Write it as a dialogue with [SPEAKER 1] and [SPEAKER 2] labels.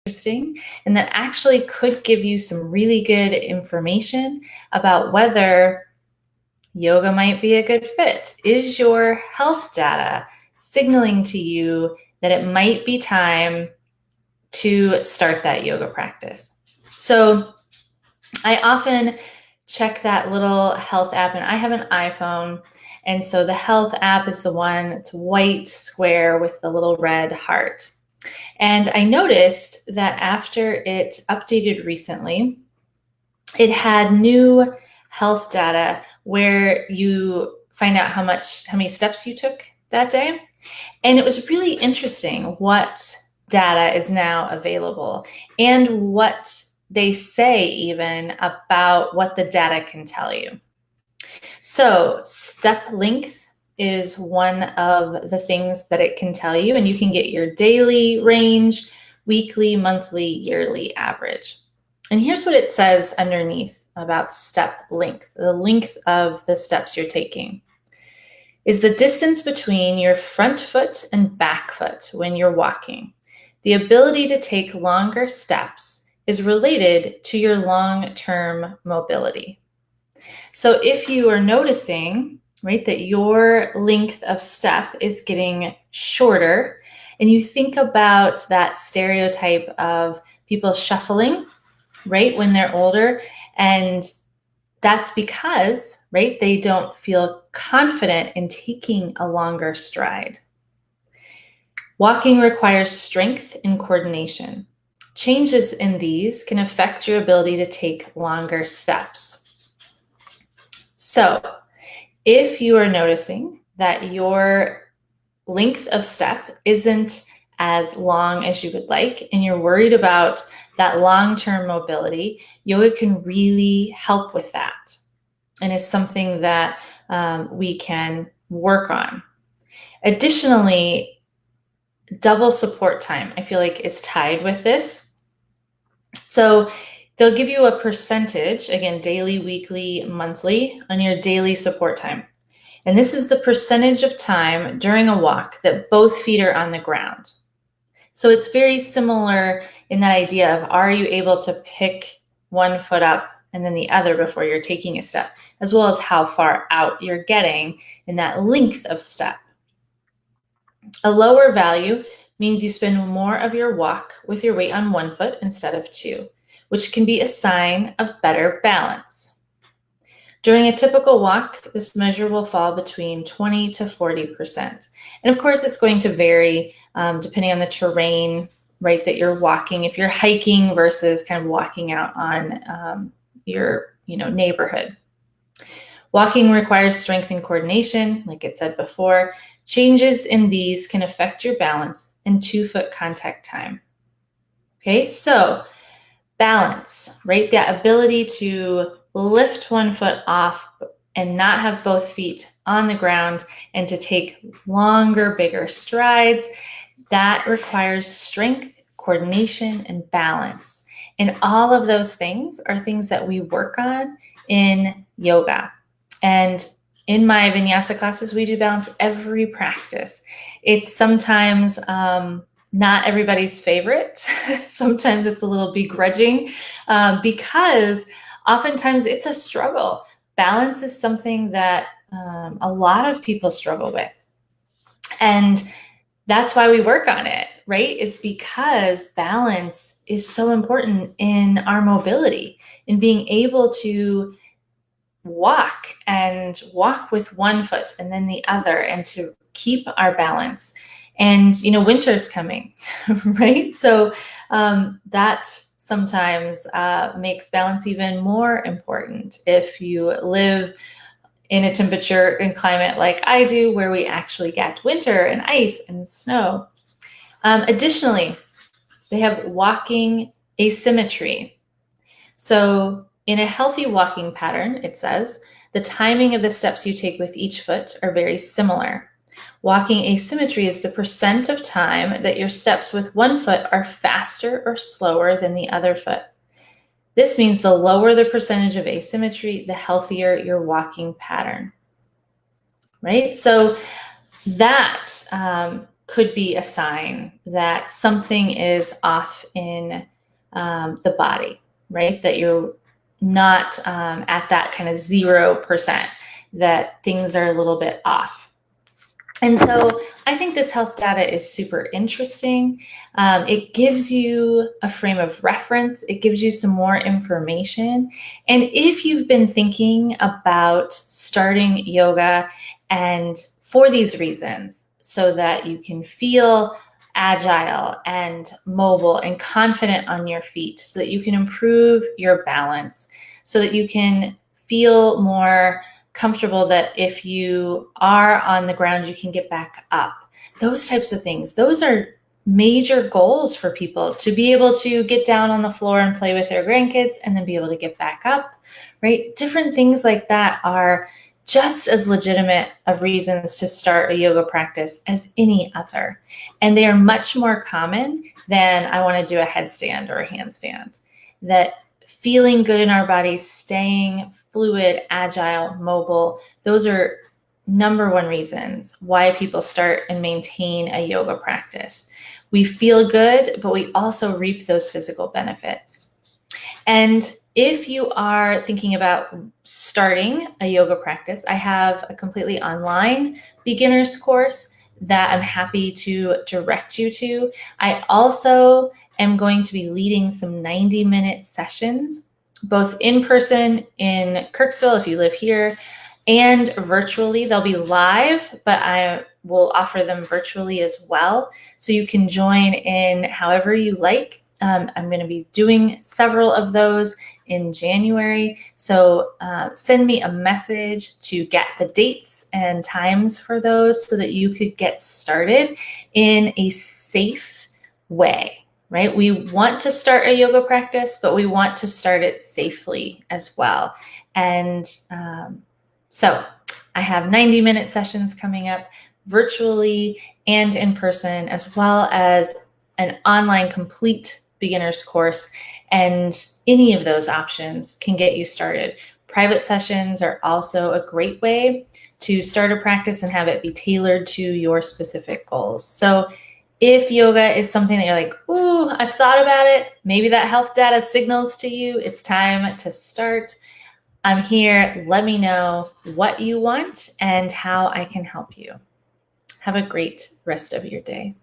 [SPEAKER 1] interesting and that actually could give you some really good information about whether yoga might be a good fit. Is your health data signaling to you that it might be time to start that yoga practice? So I often check that little health app, and I have an iPhone. And so the health app is the one, it's white square with the little red heart. And I noticed that after it updated recently, it had new health data where you find out how many steps you took that day. And it was really interesting what data is now available and what they say even about what the data can tell you. So step length is one of the things that it can tell you, and you can get your daily range, weekly, monthly, yearly average. And here's what it says underneath about step length, the length of the steps you're taking. Is the distance between your front foot and back foot when you're walking. The ability to take longer steps is related to your long-term mobility. So if you are noticing, right, that your length of step is getting shorter, and you think about that stereotype of people shuffling, right, when they're older, and that's because, right, they don't feel confident in taking a longer stride. Walking requires strength and coordination. Changes in these can affect your ability to take longer steps. So if you are noticing that your length of step isn't as long as you would like, and you're worried about that long-term mobility, yoga can really help with that, and is something that we can work on. Additionally, double support time, I feel like, is tied with this. So they'll give you a percentage, again, daily, weekly, monthly, on your daily support time. And this is the percentage of time during a walk that both feet are on the ground. So it's very similar in that idea of, are you able to pick one foot up and then the other before you're taking a step, as well as how far out you're getting in that length of step. A lower value means you spend more of your walk with your weight on one foot instead of two, which can be a sign of better balance. During a typical walk, this measure will fall between 20 to 40%. And of course, it's going to vary depending on the terrain, right, that you're walking. If you're hiking versus kind of walking out on your neighborhood. Walking requires strength and coordination, like it said before. Changes in these can affect your balance and 2-foot contact time. Okay, so balance, right? That ability to lift one foot off and not have both feet on the ground and to take longer, bigger strides, that requires strength, coordination, and balance. And all of those things are things that we work on in yoga. And in my vinyasa classes, we do balance every practice. It's sometimes not everybody's favorite. Sometimes it's a little begrudging because oftentimes it's a struggle. Balance is something that a lot of people struggle with. And that's why we work on it, right? Is because balance is so important in our mobility, in being able to walk with one foot and then the other, and to keep our balance. And winter's coming, right? So that sometimes makes balance even more important if you live in a temperature and climate like I do, where we actually get winter and ice and snow. Additionally, they have walking asymmetry. So in a healthy walking pattern, it says, the timing of the steps you take with each foot are very similar. Walking asymmetry is the percent of time that your steps with one foot are faster or slower than the other foot. This means the lower the percentage of asymmetry, the healthier your walking pattern, right? So that could be a sign that something is off in the body, right? That you're not at that kind of 0%, that things are a little bit off. And so I think this health data is super interesting. It gives you a frame of reference. It gives you some more information. And if you've been thinking about starting yoga and for these reasons, so that you can feel agile and mobile and confident on your feet, so that you can improve your balance, so that you can feel more comfortable that if you are on the ground, you can get back up. Those types of things. Those are major goals for people, to be able to get down on the floor and play with their grandkids and then be able to get back up, right? Different things like that are just as legitimate of reasons to start a yoga practice as any other. And they are much more common than I want to do a headstand or a handstand. That feeling good in our bodies, staying fluid, agile, mobile, those are number one reasons why people start and maintain a yoga practice. We feel good, but we also reap those physical benefits. And if you are thinking about starting a yoga practice, I have a completely online beginner's course that I'm happy to direct you to. I also am going to be leading some 90-minute sessions, both in person in Kirksville, if you live here, and virtually. They'll be live, but I will offer them virtually as well. So you can join in however you like. I'm going to be doing several of those in January. So send me a message to get the dates and times for those so that you could get started in a safe way, right? We want to start a yoga practice, but we want to start it safely as well. And so I have 90-minute sessions coming up virtually and in person, as well as an online complete beginner's course, and any of those options can get you started. Private sessions are also a great way to start a practice and have it be tailored to your specific goals. So if yoga is something that you're like, ooh, I've thought about it, maybe that health data signals to you, it's time to start, I'm here. Let me know what you want and how I can help you. Have a great rest of your day.